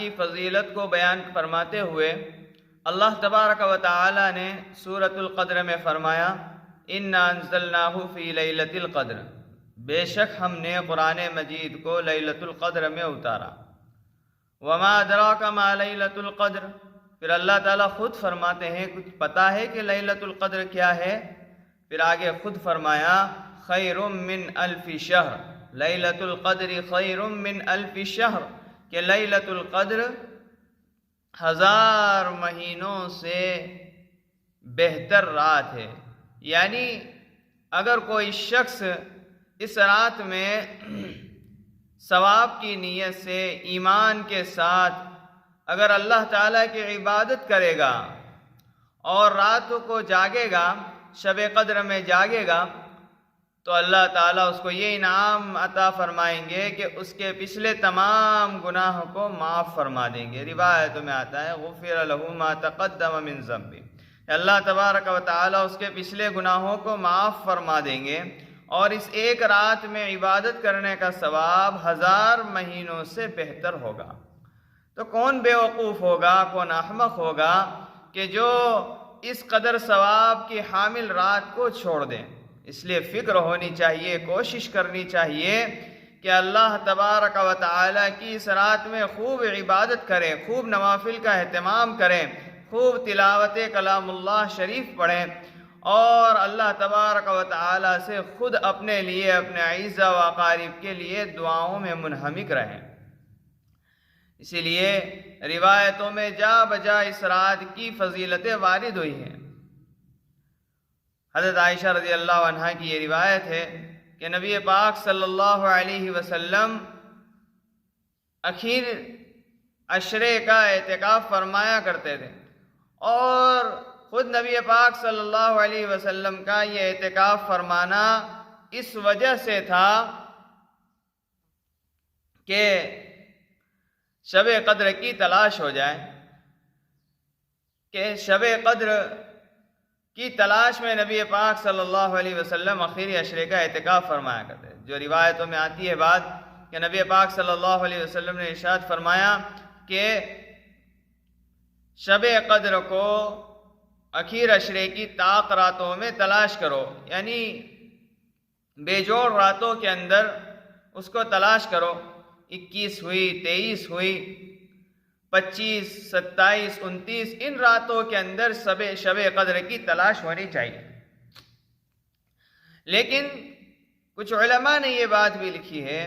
کی فضیلت کو بیان فرماتے ہوئے اللہ تبارک و تعالی نے سورۃ القدر میں فرمایا انا انزلناہ فی لیلۃ القدر، بے شک ہم نے قرآن مجید کو لیلۃ القدر میں اتارا۔ وما ادراک ما لیلۃ القدر، پھر اللہ تعالیٰ خود فرماتے ہیں کچھ پتہ ہے کہ لیلۃ القدر کیا ہے؟ پھر آگے خود فرمایا خیر من الف شہر، لیلۃ القدر خیر من الف شہر، کہ لیلۃ القدر 1000 مہینوں سے بہتر رات ہے۔ یعنی اگر کوئی شخص اس رات میں ثواب کی نیت سے ایمان کے ساتھ اگر اللہ تعالیٰ کی عبادت کرے گا اور راتوں کو جاگے گا، شب قدر میں جاگے گا، تو اللہ تعالیٰ اس کو یہ انعام عطا فرمائیں گے کہ اس کے پچھلے تمام گناہوں کو معاف فرما دیں گے۔ روایتوں میں آتا ہے غفر لہ ما تقدم من ذنبہ، اللہ تبارک و تعالیٰ اس کے پچھلے گناہوں کو معاف فرما دیں گے، اور اس ایک رات میں عبادت کرنے کا ثواب 1000 مہینوں سے بہتر ہوگا۔ تو کون بے وقوف ہوگا، کون احمق ہوگا کہ جو اس قدر ثواب کی حامل رات کو چھوڑ دیں؟ اس لیے فکر ہونی چاہیے، کوشش کرنی چاہیے کہ اللہ تبارک و تعالیٰ کی اس رات میں خوب عبادت کریں، خوب نوافل کا اہتمام کریں، خوب تلاوت کلام اللہ شریف پڑھیں، اور اللہ تبارک و تعالیٰ سے خود اپنے لیے، اپنے اعزاء و اقارب کے لیے دعاؤں میں منہمک رہیں۔ اسی لیے روایتوں میں جا بجا اس رات کی فضیلتیں وارد ہوئی ہیں۔ حضرت عائشہ رضی اللہ عنہ کی یہ روایت ہے کہ نبی پاک صلی اللہ علیہ وسلم اخیر عشرے کا اعتکاف فرمایا کرتے تھے، اور خود نبی پاک صلی اللہ علیہ وسلم کا یہ اعتکاف فرمانا اس وجہ سے تھا کہ شب قدر کی تلاش ہو جائے، کہ شب قدر کی تلاش میں نبی پاک صلی اللہ علیہ وسلم آخری عشرے کا اعتکاف فرمایا کرتے ہیں۔ جو روایتوں میں آتی ہے بات کہ نبی پاک صلی اللہ علیہ وسلم نے ارشاد فرمایا کہ شب قدر کو آخر عشرے کی طاق راتوں میں تلاش کرو، یعنی بے جوڑ راتوں کے اندر اس کو تلاش کرو۔ 21 ہوئی، 23 ہوئی، 25، 27، 29، ان راتوں کے اندر شب قدر کی تلاش ہونی چاہیے۔ لیکن کچھ علماء نے یہ بات بھی لکھی ہے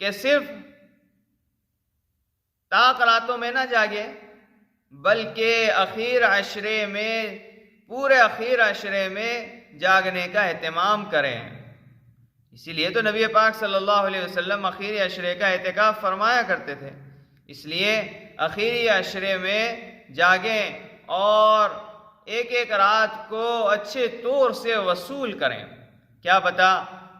کہ صرف طاق راتوں میں نہ جاگے، بلکہ اخیر عشرے میں، پورے اخیر عشرے میں جاگنے کا اہتمام کریں۔ اسی لیے تو نبی پاک صلی اللہ علیہ وسلم اخیر عشرے کا اعتکاف فرمایا کرتے تھے۔ اس لیے اخیری عشرے میں جاگیں اور ایک ایک رات کو اچھے طور سے وصول کریں۔ کیا پتہ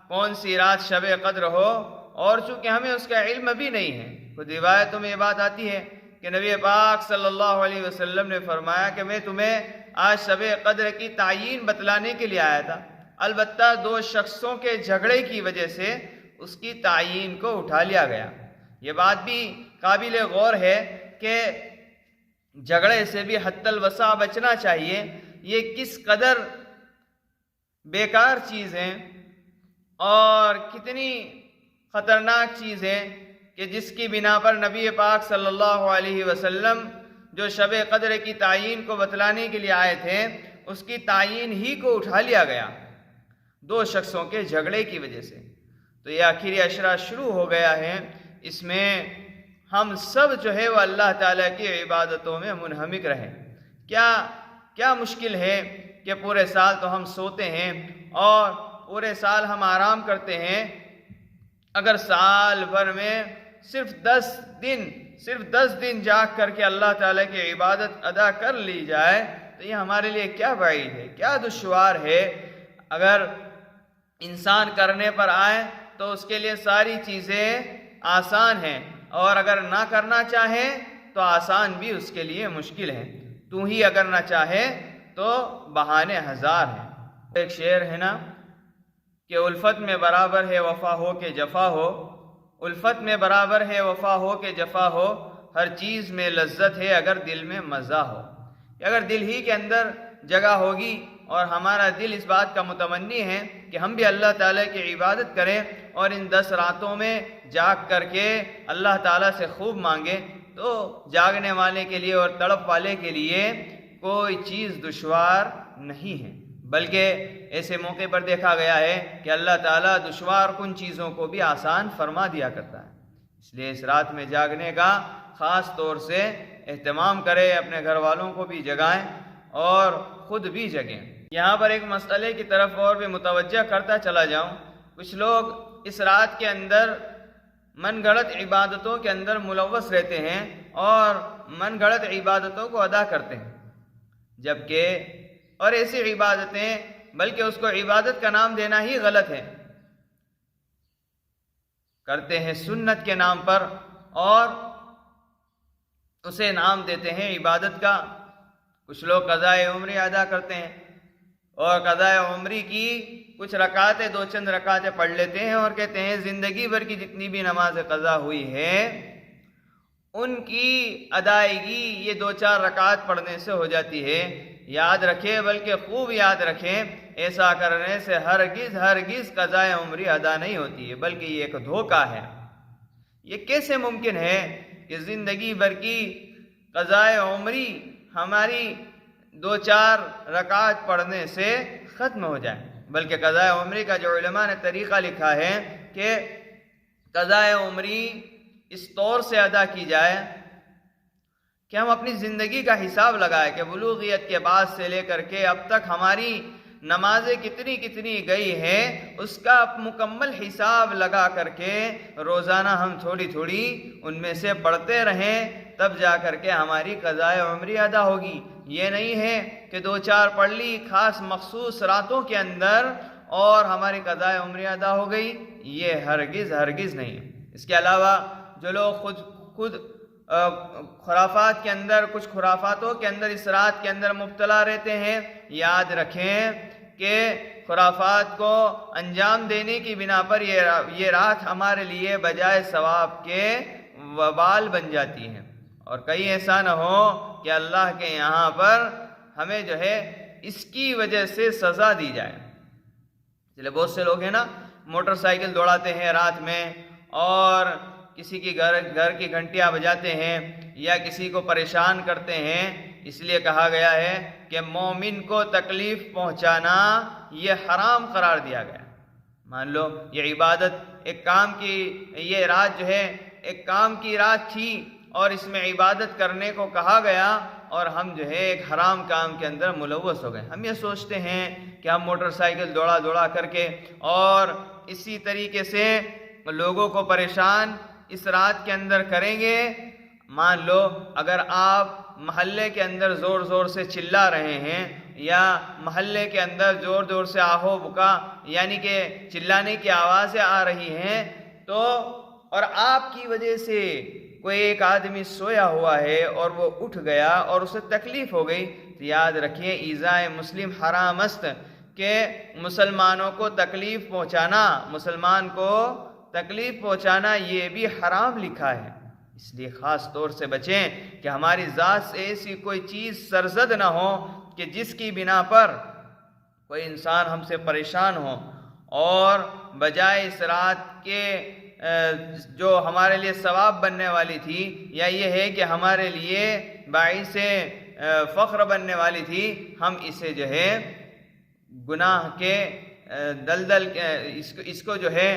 کون سی رات شب قدر ہو، اور چونکہ ہمیں اس کا علم بھی نہیں ہے۔ خود روایتوں میں یہ بات آتی ہے کہ نبی پاک صلی اللہ علیہ وسلم نے فرمایا کہ میں تمہیں آج شب قدر کی تعیین بتلانے کے لیے آیا تھا، البتہ 2 شخصوں کے جھگڑے کی وجہ سے اس کی تعیین کو اٹھا لیا گیا۔ یہ بات بھی قابل غور ہے کہ جھگڑے سے بھی حتی الوسع بچنا چاہیے۔ یہ کس قدر بیکار چیز ہے اور کتنی خطرناک چیز ہے کہ جس کی بنا پر نبی پاک صلی اللہ علیہ وسلم جو شب قدر کی تعیین کو بتلانے کے لیے آئے تھے، اس کی تعیین ہی کو اٹھا لیا گیا 2 شخصوں کے جھگڑے کی وجہ سے۔ تو یہ آخری عشرہ شروع ہو گیا ہے، اس میں ہم سب جو ہے وہ اللہ تعالیٰ کی عبادتوں میں منہمک رہیں۔ کیا مشکل ہے کہ پورے سال تو ہم سوتے ہیں اور پورے سال ہم آرام کرتے ہیں، اگر سال بھر میں صرف 10 دن جاگ کر کے اللہ تعالیٰ کی عبادت ادا کر لی جائے تو یہ ہمارے لیے کیا بعید ہے، کیا دشوار ہے۔ اگر انسان کرنے پر آئے تو اس کے لیے ساری چیزیں آسان ہیں، اور اگر نہ کرنا چاہے تو آسان بھی اس کے لیے مشکل ہے۔ تو ہی اگر نہ چاہے تو بہانے ہزار ہیں۔ ایک شعر ہے نا کہ الفت میں برابر ہے وفا ہو کہ جفا ہو، الفت میں برابر ہے وفا ہو کہ جفا ہو، ہر چیز میں لذت ہے اگر دل میں مزہ ہو. اگر دل ہی کے اندر جگہ ہوگی اور ہمارا دل اس بات کا متمنی ہے کہ ہم بھی اللہ تعالیٰ کی عبادت کریں اور ان 10 راتوں میں جاگ کر کے اللہ تعالیٰ سے خوب مانگیں، تو جاگنے والے کے لیے اور تڑپ والے کے لیے کوئی چیز دشوار نہیں ہے. بلکہ ایسے موقع پر دیکھا گیا ہے کہ اللہ تعالیٰ دشوار کن چیزوں کو بھی آسان فرما دیا کرتا ہے. اس لیے اس رات میں جاگنے کا خاص طور سے اہتمام کریں، اپنے گھر والوں کو بھی جگائیں اور خود بھی جگیں. یہاں پر ایک مسئلے کی طرف اور بھی متوجہ کرتا چلا جاؤں. کچھ لوگ اس رات کے اندر من گھڑت عبادتوں کے اندر ملوث رہتے ہیں اور من گھڑت عبادتوں کو ادا کرتے ہیں، جبکہ اور ایسی عبادتیں، بلکہ اس کو عبادت کا نام دینا ہی غلط ہے، کرتے ہیں سنت کے نام پر اور اسے نام دیتے ہیں عبادت کا. کچھ لوگ قضائے عمری ادا کرتے ہیں اور قضائے عمری کی کچھ رکعتیں، 2 چند رکعتیں پڑھ لیتے ہیں اور کہتے ہیں زندگی بھر کی جتنی بھی نماز قضا ہوئی ہے ان کی ادائیگی یہ 2-4 رکعت پڑھنے سے ہو جاتی ہے. یاد رکھیں، بلکہ خوب یاد رکھیں، ایسا کرنے سے ہرگز قضائے عمری ادا نہیں ہوتی ہے، بلکہ یہ ایک دھوکہ ہے. یہ کیسے ممکن ہے کہ زندگی بھر کی قضائے عمری ہماری 2-4 رکعت پڑھنے سے ختم ہو جائے؟ بلکہ قضائے عمری کا جو علماء نے طریقہ لکھا ہے کہ قضائے عمری اس طور سے ادا کی جائے کہ ہم اپنی زندگی کا حساب لگائیں کہ بلوغیت کے بعد سے لے کر کے اب تک ہماری نمازیں کتنی گئی ہیں، اس کا مکمل حساب لگا کر کے روزانہ ہم تھوڑی ان میں سے پڑھتے رہیں، تب جا کر کے ہماری قضائے عمری ادا ہوگی. یہ نہیں ہے کہ 2-4 پڑھ لی خاص مخصوص راتوں کے اندر اور ہماری قضائے عمری ادا ہو گئی. یہ ہرگز نہیں. اس کے علاوہ جو لوگ خود خرافات کے اندر، کچھ خرافاتوں کے اندر اس رات کے اندر مبتلا رہتے ہیں، یاد رکھیں کہ خرافات کو انجام دینے کی بنا پر یہ رات ہمارے لیے بجائے ثواب کے وبال بن جاتی ہے، اور کہیں ایسا نہ ہو کہ اللہ کے یہاں پر ہمیں جو ہے اس کی وجہ سے سزا دی جائے. اس لیے بہت سے لوگ ہیں نا، موٹر سائیکل دوڑاتے ہیں رات میں اور کسی کی گھر کی گھنٹیاں بجاتے ہیں یا کسی کو پریشان کرتے ہیں. اس لیے کہا گیا ہے کہ مومن کو تکلیف پہنچانا یہ حرام قرار دیا گیا. مان لو یہ عبادت ایک کام کی، یہ رات جو ہے ایک کام کی رات تھی اور اس میں عبادت کرنے کو کہا گیا اور ہم جو ہے ایک حرام کام کے اندر ملوث ہو گئے. ہم یہ سوچتے ہیں کہ ہم موٹر سائیکل دوڑا کر کے اور اسی طریقے سے لوگوں کو پریشان اس رات کے اندر کریں گے. مان لو اگر آپ محلے کے اندر زور سے چلا رہے ہیں یا محلے کے اندر زور سے آہو بکا یعنی کہ چلانے کی آوازیں آ رہی ہیں تو، اور آپ کی وجہ سے کوئی ایک آدمی سویا ہوا ہے اور وہ اٹھ گیا اور اسے تکلیف ہو گئی، تو یاد رکھیے ایذائے مسلم حرام است، کہ مسلمانوں کو تکلیف پہنچانا، مسلمان کو تکلیف پہنچانا یہ بھی حرام لکھا ہے. اس لیے خاص طور سے بچیں کہ ہماری ذات سے ایسی کوئی چیز سرزد نہ ہو کہ جس کی بنا پر کوئی انسان ہم سے پریشان ہو اور بجائے اس رات کے جو ہمارے لیے ثواب بننے والی تھی یا یہ ہے کہ ہمارے لیے باعث فخر بننے والی تھی، ہم اسے جو ہے گناہ کے دلدل اس کو جو ہے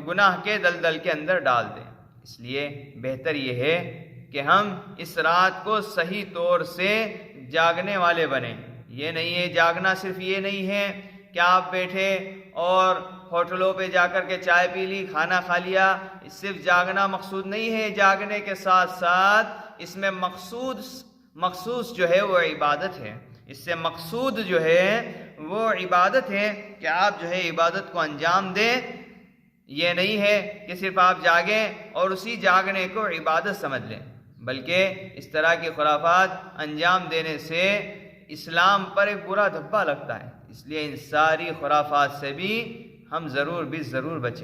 گناہ کے دلدل کے اندر ڈال دیں. اس لیے بہتر یہ ہے کہ ہم اس رات کو صحیح طور سے جاگنے والے بنیں. یہ نہیں ہے جاگنا، صرف یہ نہیں ہے کہ آپ بیٹھے اور ہوٹلوں پہ جا کر کے چائے پی لی، کھانا کھا لیا. صرف جاگنا مقصود نہیں ہے، جاگنے کے ساتھ ساتھ اس میں مخصوص جو ہے وہ عبادت ہے. اس سے مقصود جو ہے وہ عبادت ہے کہ آپ جو ہے عبادت کو انجام دیں. یہ نہیں ہے کہ صرف آپ جاگیں اور اسی جاگنے کو عبادت سمجھ لیں، بلکہ اس طرح کی خرافات انجام دینے سے اسلام پر ایک برا دھبا لگتا ہے. اس لیے ان ساری خرافات سے بھی ہم ضرور بچیں.